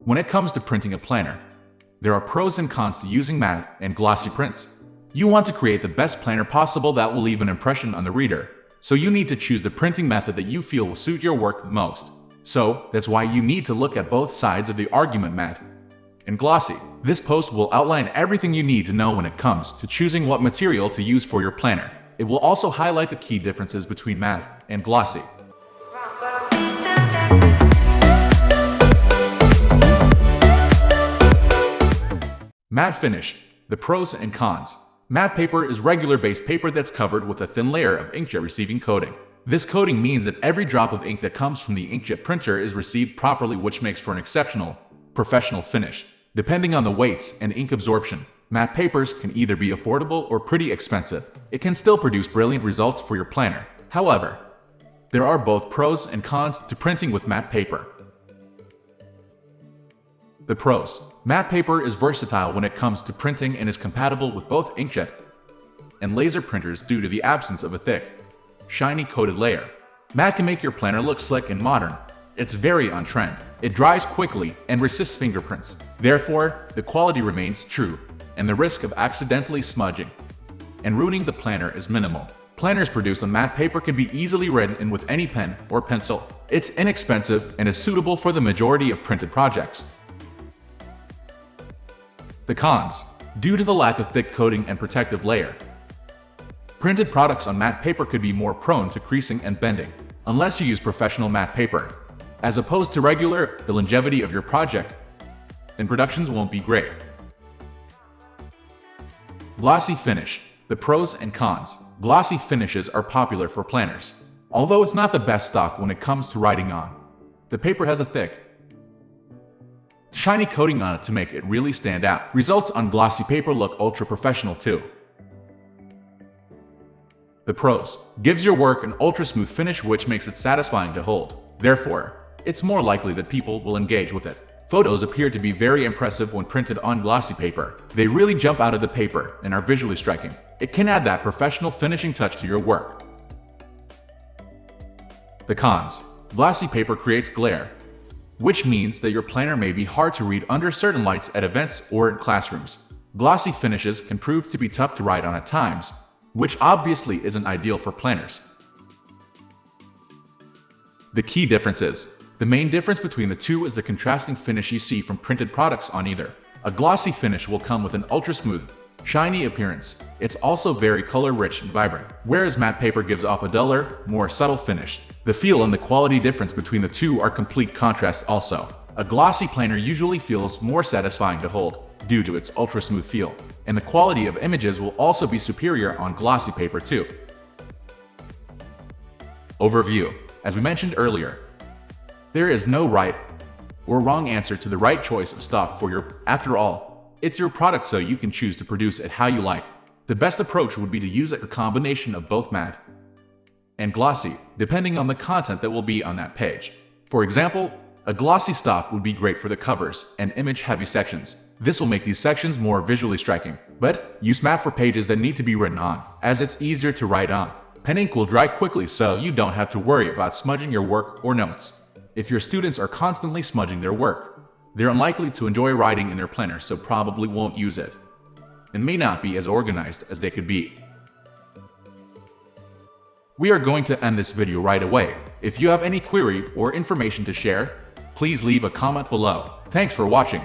When it comes to printing a planner, there are pros and cons to using matte and glossy prints. You want to create the best planner possible that will leave an impression on the reader, so you need to choose the printing method that you feel will suit your work the most. So that's why you need to look at both sides of the argument, matte and glossy. This post will outline everything you need to know when it comes to choosing what material to use for your planner. It will also highlight the key differences between matte and glossy. Matte finish, the pros and cons. Matte paper is regular-based paper that's covered with a thin layer of inkjet receiving coating. This coating means that every drop of ink that comes from the inkjet printer is received properly, which makes for an exceptional, professional finish. Depending on the weights and ink absorption, matte papers can either be affordable or pretty expensive. It can still produce brilliant results for your planner. However, there are both pros and cons to printing with matte paper. The pros. Matte paper is versatile when it comes to printing and is compatible with both inkjet and laser printers due to the absence of a thick, shiny coated layer. Matte can make your planner look slick and modern. It's very on trend. It dries quickly and resists fingerprints. Therefore, the quality remains true, and the risk of accidentally smudging and ruining the planner is minimal. Planners produced on matte paper can be easily written in with any pen or pencil. It's inexpensive and is suitable for the majority of printed projects. The cons. Due to the lack of thick coating and protective layer, printed products on matte paper could be more prone to creasing and bending. Unless you use professional matte paper, as opposed to regular, the longevity of your project and productions won't be great. Glossy finish. The pros and cons. Glossy finishes are popular for planners, although it's not the best stock when it comes to writing on. The paper has a thick, shiny coating on it to make it really stand out. Results on glossy paper look ultra professional too. The pros. Gives your work an ultra smooth finish which makes it satisfying to hold. Therefore, it's more likely that people will engage with it. Photos appear to be very impressive when printed on glossy paper. They really jump out of the paper and are visually striking. It can add that professional finishing touch to your work. The cons. Glossy paper creates glare, which means that your planner may be hard to read under certain lights at events or in classrooms. Glossy finishes can prove to be tough to write on at times, which obviously isn't ideal for planners. The key differences. The main difference between the two is the contrasting finish you see from printed products on either. A glossy finish will come with an ultra-smooth, shiny appearance. It's also very color-rich and vibrant, whereas matte paper gives off a duller, more subtle finish. The feel and the quality difference between the two are complete contrast also. A glossy planner usually feels more satisfying to hold due to its ultra-smooth feel, and the quality of images will also be superior on glossy paper too. Overview. As we mentioned earlier, there is no right or wrong answer to the right choice of stock for your. After all, it's your product, so you can choose to produce it how you like. The best approach would be to use a combination of both matte and glossy, depending on the content that will be on that page. For example, a glossy stock would be great for the covers and image-heavy sections. This will make these sections more visually striking. But use matte for pages that need to be written on, as it's easier to write on. Pen ink will dry quickly, so you don't have to worry about smudging your work or notes. If your students are constantly smudging their work, they're unlikely to enjoy writing in their planner, so probably won't use it, and may not be as organized as they could be. We are going to end this video right away. If you have any query or information to share, please leave a comment below. Thanks for watching.